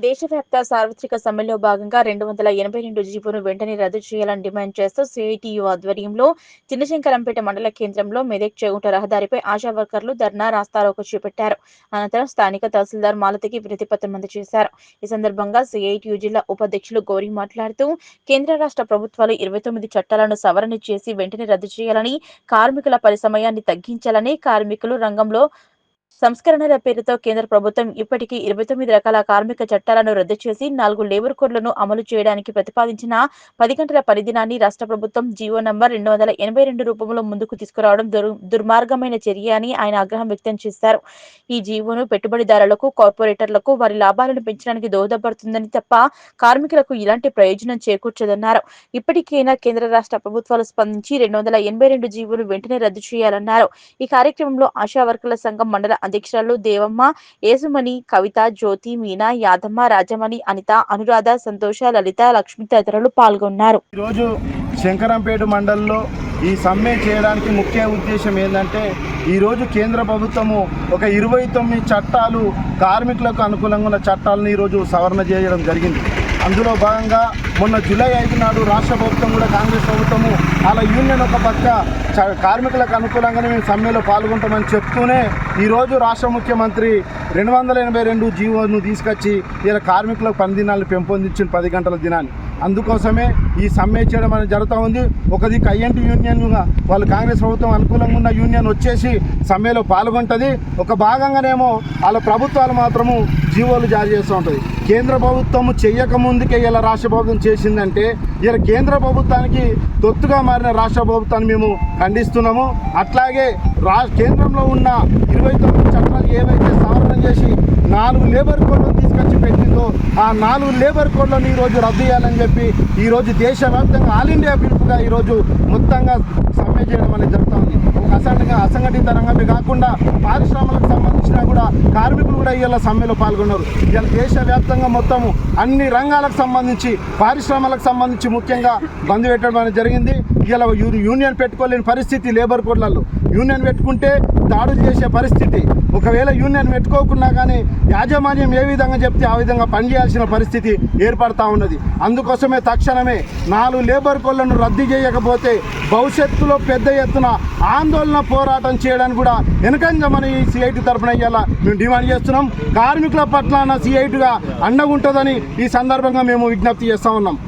దేశవ్యాప్త సార్వత్రిక సమ్మెలో భాగంగా 282 జీవోను వెంటనే రద్దు చేయాలని డిమాండ్ చేస్తూ సిఐటియు ఆధ్వర్యంలో చిన్నశంకరంపేట మండల కేంద్రంలో మెదక్ చేగుంట రహదారిపై ఆశా వర్కర్లు ధర్నా రాస్తారోకో చేపట్టారు. అనంతరం స్థానిక తహసీల్దార్ మాలతికి వినతిపత్రం అందజేశారు. ఈ సందర్భంగా సిఐటియు జిల్లా ఉపాధ్యక్షులు గౌరీ మాట్లాడుతూ కేంద్ర రాష్ట్ర ప్రభుత్వాలు 29 చట్టాలను సవరణ చేసి వెంటనే రద్దు చేయాలని, కార్మికుల పని సమయాన్ని తగ్గించాలని, కార్మికులు రంగంలో సంస్కరణల పేరుతో కేంద్ర ప్రభుత్వం ఇప్పటికీ 29 రకాల కార్మిక చట్టాలను రద్దు చేసి 4 లేబర్ కోడ్లను అమలు చేయడానికి ప్రతిపాదించిన 10 గంటల పనిదినాన్ని రాష్ట్ర ప్రభుత్వం జీవో నంబర్ 282 రూపంలో ముందుకు తీసుకురావడం దుర్మార్గమైన చర్య అని ఆయన ఆగ్రహం వ్యక్తం చేశారు. ఈ జీవోను పెట్టుబడిదారులకు, కార్పొరేటర్లకు వారి లాభాలను పెంచడానికి దోహదపడుతుందని తప్ప కార్మికులకు ఇలాంటి ప్రయోజనం చేకూర్చదన్నారు. ఇప్పటికైనా కేంద్ర రాష్ట్ర ప్రభుత్వాలు స్పందించి 282 జీవోను వెంటనే రద్దు చేయాలన్నారు. ఈ కార్యక్రమంలో ఆశా వర్కర్ల సంఘం మండల అధ్యక్షురాలు దేవమ్మ, యేసుమణి, కవిత, జ్యోతి, మీనా, యాదమ్మ, రాజమణి, అనిత, అనురాధ, సంతోష, లలిత, లక్ష్మి తదితరులు పాల్గొన్నారు. ఈరోజు శంకరంపేట మండలంలో ఈ సమ్మె చేయడానికి ముఖ్య ఉద్దేశం ఏంటంటే, ఈరోజు కేంద్ర ప్రభుత్వము ఒక 29 చట్టాలు కార్మికులకు అనుకూలంగా ఉన్న చట్టాలను ఈరోజు సవరణ చేయడం జరిగింది. అందులో భాగంగా మొన్న జూలై 5 నాడు రాష్ట్ర ప్రభుత్వం కూడా, కాంగ్రెస్ ప్రభుత్వము అలా యూనియన్ ఒక పక్క కార్మికులకు అనుకూలంగానే మేము సమ్మెలో పాల్గొంటామని చెప్తూనే ఈరోజు రాష్ట్ర ముఖ్యమంత్రి 282 జీవోను తీసుకొచ్చి ఇలా కార్మికులకు పని దినాలను పెంపొందించిన 10 గంటల దినాన్ని. అందుకోసమే ఈ సమ్మె చేయడం అనేది జరుగుతూ ఉంది. ఒక దిక్కు ఐఎన్టీ యూనియన్గా వాళ్ళు కాంగ్రెస్ ప్రభుత్వం అనుకూలంగా ఉన్న యూనియన్ వచ్చేసి సమ్మెలో పాల్గొంటుంది. ఒక భాగంగానేమో వాళ్ళ ప్రభుత్వాలు మాత్రము జీవోలు జారీ చేస్తూ ఉంటుంది. కేంద్ర ప్రభుత్వము చెయ్యక ముందుకే ఇలా రాష్ట్ర ప్రభుత్వం చేసిందంటే, ఇలా కేంద్ర ప్రభుత్వానికి తొత్తుగా మారిన రాష్ట్ర ప్రభుత్వాన్ని మేము ఖండిస్తున్నాము. అట్లాగే కేంద్రంలో ఉన్న 29 చట్టాలు ఏవైతే సవరణ చేసి 4 లేబర్ కోడ్లను తీసుకొచ్చి పెట్టిందో, ఆ 4 లేబర్ కోడ్లను ఈరోజు రద్దు చేయాలని చెప్పి ఈరోజు దేశవ్యాప్తంగా ఆల్ ఇండియా పిలుపుగా ఈరోజు మొత్తంగా సమ్మె చేయడం అనేది జరుగుతుంది. అసంఘటిత రంగమే కాకుండా పారిశ్రామికలకు సంబంధించిన కూడా కార్మికులు కూడా ఇలా సమ్మెలో పాల్గొన్నారు. ఇలా దేశవ్యాప్తంగా మొత్తము అన్ని రంగాలకు సంబంధించి, పారిశ్రామికలకు సంబంధించి ముఖ్యంగా బంద్ పెట్టడం అనేది జరిగింది. ఇలా యూనియన్ పెట్టుకోలేని పరిస్థితి, లేబర్ కోడ్లలో యూనియన్ పెట్టుకుంటే దాడులు చేసే పరిస్థితి. ఒకవేళ యూనియన్ పెట్టుకోకుండా కానీ యాజమాన్యం ఏ విధంగా చెప్తే ఆ విధంగా పనిచేయాల్సిన పరిస్థితి ఏర్పడతా ఉన్నది. అందుకోసమే తక్షణమే 4 లేబర్ కోడ్లను రద్దు చేయకపోతే భవిష్యత్తులో పెద్ద ఎత్తున ఆందోళన పోరాటం చేయడానికి కూడా వెనకంజమని ఈ సిఐటి తరఫున ఇవాళ మేము డిమాండ్ చేస్తున్నాం. కార్మికుల పట్ల సిఐటిగా అండగా ఉంటుందని ఈ సందర్భంగా మేము విజ్ఞప్తి చేస్తూ ఉన్నాం.